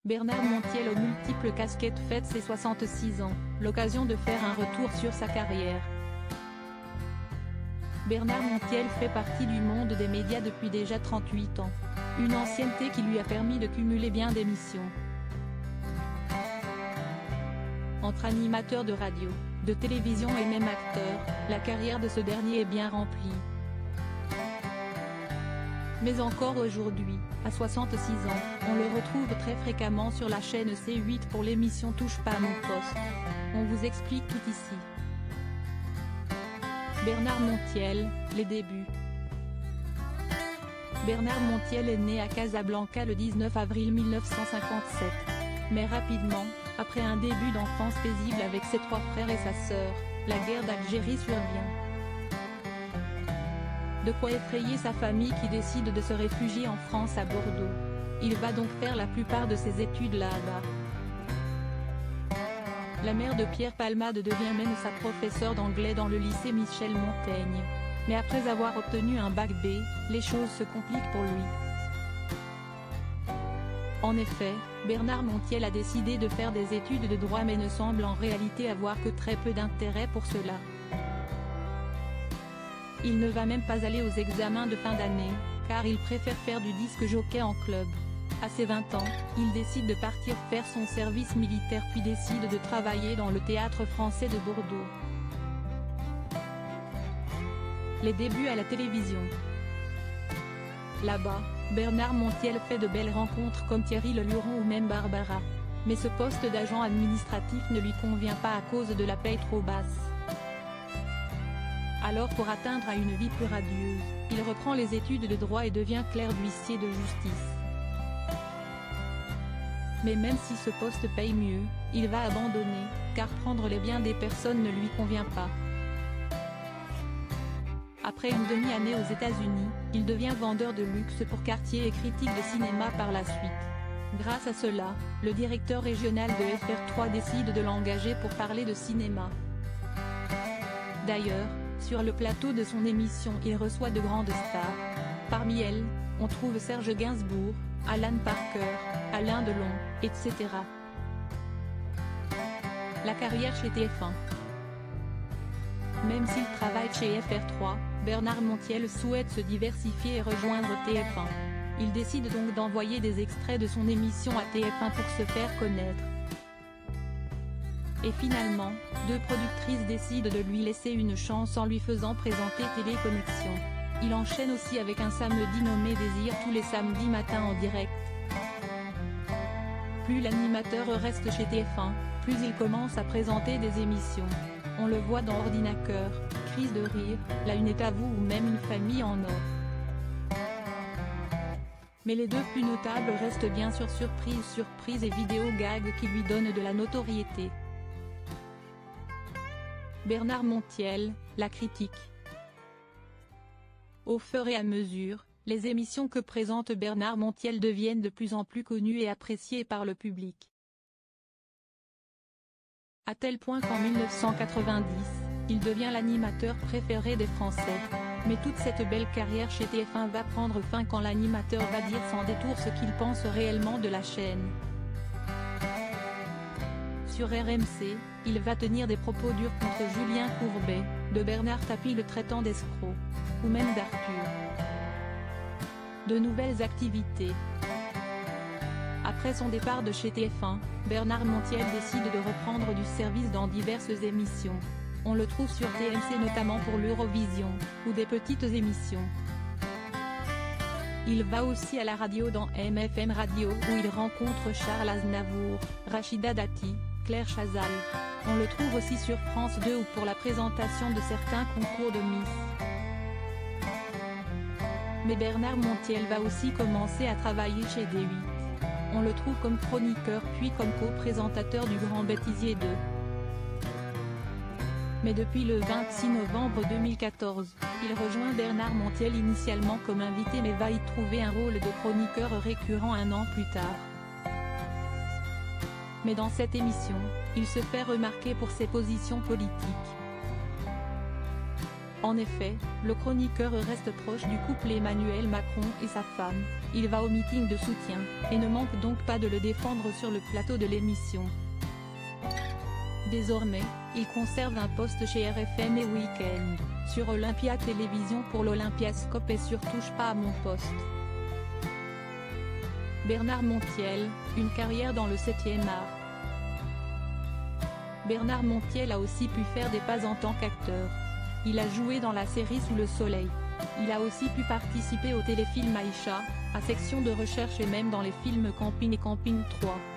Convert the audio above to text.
Bernard Montiel aux multiples casquettes fête ses 66 ans, l'occasion de faire un retour sur sa carrière. Bernard Montiel fait partie du monde des médias depuis déjà 38 ans. Une ancienneté qui lui a permis de cumuler bien d'émissions. Entre animateur de radio, de télévision et même acteur, la carrière de ce dernier est bien remplie. Mais encore aujourd'hui, à 66 ans, on le retrouve très fréquemment sur la chaîne C8 pour l'émission Touche pas à mon poste. On vous explique tout ici. Bernard Montiel, les débuts. Bernard Montiel est né à Casablanca le 19 avril 1957. Mais rapidement, après un début d'enfance paisible avec ses 3 frères et sa sœur, la guerre d'Algérie survient. De quoi effrayer sa famille qui décide de se réfugier en France à Bordeaux. Il va donc faire la plupart de ses études là-bas. La mère de Pierre Palmade devient même sa professeure d'anglais dans le lycée Michel Montaigne. Mais après avoir obtenu un bac B, les choses se compliquent pour lui. En effet, Bernard Montiel a décidé de faire des études de droit mais ne semble en réalité avoir que très peu d'intérêt pour cela. Il ne va même pas aller aux examens de fin d'année, car il préfère faire du disque jockey en club. À ses 20 ans, il décide de partir faire son service militaire puis décide de travailler dans le théâtre français de Bordeaux. Les débuts à la télévision. Là-bas, Bernard Montiel fait de belles rencontres comme Thierry Leluron ou même Barbara. Mais ce poste d'agent administratif ne lui convient pas à cause de la paye trop basse. Alors pour atteindre à une vie plus radieuse, il reprend les études de droit et devient clerc d'huissier de justice. Mais même si ce poste paye mieux, il va abandonner, car prendre les biens des personnes ne lui convient pas. Après une demi-année aux États-Unis, il devient vendeur de luxe pour Cartier et critique de cinéma par la suite. Grâce à cela, le directeur régional de FR3 décide de l'engager pour parler de cinéma. D'ailleurs, sur le plateau de son émission il reçoit de grandes stars. Parmi elles, on trouve Serge Gainsbourg, Alan Parker, Alain Delon, etc. La carrière chez TF1. Même s'il travaille chez FR3, Bernard Montiel souhaite se diversifier et rejoindre TF1. Il décide donc d'envoyer des extraits de son émission à TF1 pour se faire connaître. Et finalement, 2 productrices décident de lui laisser une chance en lui faisant présenter Téléconnexion. Il enchaîne aussi avec un samedi nommé Désir tous les samedis matins en direct. Plus l'animateur reste chez TF1, plus il commence à présenter des émissions. On le voit dans Ordinateur, Crise de rire, La Une est à vous ou même Une famille en or. Mais les 2 plus notables restent bien sûr Surprise et Vidéo Gag qui lui donnent de la notoriété. Bernard Montiel, la critique. Au fur et à mesure, les émissions que présente Bernard Montiel deviennent de plus en plus connues et appréciées par le public. À tel point qu'en 1990, il devient l'animateur préféré des Français. Mais toute cette belle carrière chez TF1 va prendre fin quand l'animateur va dire sans détour ce qu'il pense réellement de la chaîne. Sur RMC, il va tenir des propos durs contre Julien Courbet, de Bernard Tapie le traitant d'escroc, ou même d'Arthur. De nouvelles activités. Après son départ de chez TF1, Bernard Montiel décide de reprendre du service dans diverses émissions. On le trouve sur TMC notamment pour l'Eurovision, ou des petites émissions. Il va aussi à la radio dans MFM Radio où il rencontre Charles Aznavour, Rachida Dati, Claire Chazal. On le trouve aussi sur France 2 ou pour la présentation de certains concours de Miss. Mais Bernard Montiel va aussi commencer à travailler chez D8. On le trouve comme chroniqueur puis comme co-présentateur du Grand Bêtisier 2. Mais depuis le 26 novembre 2014, il rejoint Bernard Montiel initialement comme invité mais va y trouver un rôle de chroniqueur récurrent un an plus tard. Mais dans cette émission, il se fait remarquer pour ses positions politiques. En effet, le chroniqueur reste proche du couple Emmanuel Macron et sa femme, il va au meeting de soutien, et ne manque donc pas de le défendre sur le plateau de l'émission. Désormais, il conserve un poste chez RFM et Week-end, sur Olympia Télévision pour l'Olympiascope et sur Touche pas à mon poste. Bernard Montiel, une carrière dans le 7e art. Bernard Montiel a aussi pu faire des pas en tant qu'acteur. Il a joué dans la série Sous le soleil. Il a aussi pu participer au téléfilm Aïcha, à Section de recherche et même dans les films Camping et Camping 3.